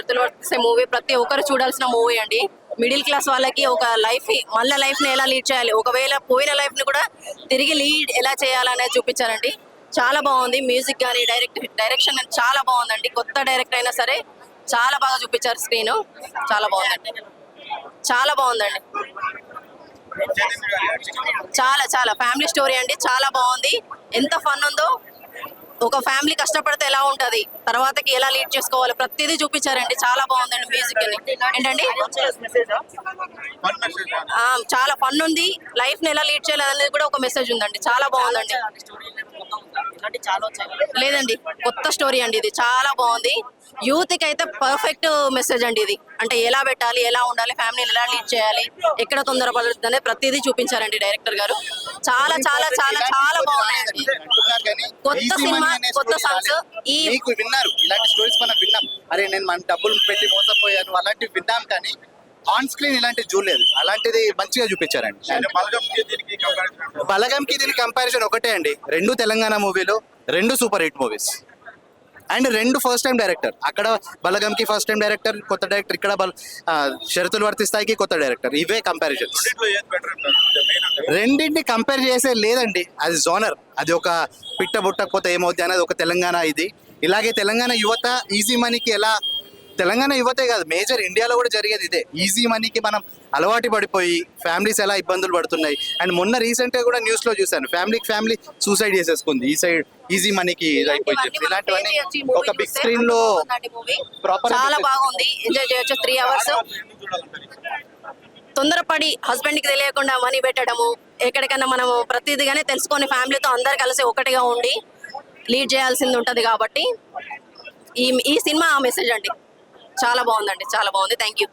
షరతులు వర్తిస్తే మూవీ ప్రతి ఒక్కరు చూడాల్సిన మూవీ అండి. మిడిల్ క్లాస్ వాళ్ళకి ఒక లైఫ్ మళ్ళీ లైఫ్ని ఎలా లీడ్ చేయాలి, ఒకవేళ పోయిన లైఫ్ని కూడా తిరిగి లీడ్ ఎలా చేయాలనేది చూపించారండి. చాలా బాగుంది. మ్యూజిక్ కానీ డైరెక్షన్ చాలా బాగుందండి. కొత్త డైరెక్టర్ అయినా సరే చాలా బాగా చూపించారు. స్క్రీన్ చాలా బాగుందండి. చాలా బాగుందండి. చాలా చాలా ఫ్యామిలీ స్టోరీ అండి. చాలా బాగుంది. ఎంత ఫన్ ఉందో, ఒక ఫ్యామిలీ కష్టపడితే ఎలా ఉంటది, తర్వాతకి ఎలా లీడ్ చేసుకోవాలి, ప్రతిదీ చూపించారండి. చాలా బాగుందండి. మ్యూజిక్ ఏంటండి, చాలా ఫన్ ఉంది. లైఫ్ ని ఎలా లీడ్ చేయాలి అనేది కూడా ఒక మెసేజ్ ఉందండి. చాలా బాగుందండి. లేదండి, కొత్త స్టోరీ అండి. ఇది చాలా బాగుంది. యూత్ కి అయితే పర్ఫెక్ట్ మెసేజ్ అండి ఇది. అంటే ఎలా పెట్టాలి, ఎలా ఉండాలి, ఫ్యామిలీని ఎలా లీడ్ చేయాలి, ఎక్కడ తొందరపడుతుంది అనేది ప్రతిదీ చూపించారండి డైరెక్టర్ గారు. చాలా చాలా చాలా చాలా బాగుంది. కొత్త సినిమా, కొత్త సాంగ్స్. మీకు విన్నారు ఇలాంటి స్టోరీస్ మనం విన్నాం. అరే నేను మన డబ్బులు పెట్టి మోసపోయాను అలాంటివి విన్నాం, కానీ ఆన్ స్క్రీన్ ఇలాంటివి చూడలేదు. అలాంటిది మంచిగా చూపించారండి. బలగంకి దీనికి కంపారిజన్ ఒకటే అండి. రెండు తెలంగాణ మూవీలు, రెండు సూపర్ హిట్ మూవీస్ అండ్ రెండు ఫస్ట్ టైం డైరెక్టర్. అక్కడ బలగంకి ఫస్ట్ టైం డైరెక్టర్, కొత్త డైరెక్టర్. ఇక్కడ షరతులు వర్తిస్తాయికి కొత్త డైరెక్టర్. ఇవే కంపారిజన్స్. రెండింటిని కంపేర్ చేసే లేదండి. అది జోనర్, అది ఒక పిట్ట బుట్టకపోతే ఏమవుతుంది అనేది ఒక తెలంగాణ ఇది. ఇలాగే తెలంగాణ యువత ఈజీ మనీకి ఎలా, తెలంగాణ యువతే కాదు మేజర్ ఇండియాలో కూడా జరిగేది ఇదే. ఈజీ మనీకి మనం అలవాటు పడిపోయి ఫ్యామిలీస్ ఎలా ఇబ్బందులు పడుతున్నాయి. అండ్ మొన్న రీసెంట్గా కూడా న్యూస్లో చూశాను, ఫ్యామిలీ సూసైడ్ చేసేసుకుంది ఈ సైడ్ ఈజీ మనీకి అయిపోయి. ఇలాంటివన్నీ ఒక బిగ్ స్క్రీన్ లో ప్రాపర్ చాలా బాగుంది. ఎంజాయ్ చేయొచ్చు. 3 hours. తొందరపడి హస్బెండ్ కి తెలియకుండా మనీ పెట్టడము, ఎక్కడికన్నా మనము ప్రతిదిగానే తెలుసుకొని ఫ్యామిలీతో అందరు కలిసి ఒకటిగా ఉండి లీడ్ చేయాల్సింది ఉంటది. కాబట్టి ఈ సినిమా ఆ మెసేజ్ అండి. చాలా బాగుందండి. చాలా బాగుంది. Thank you.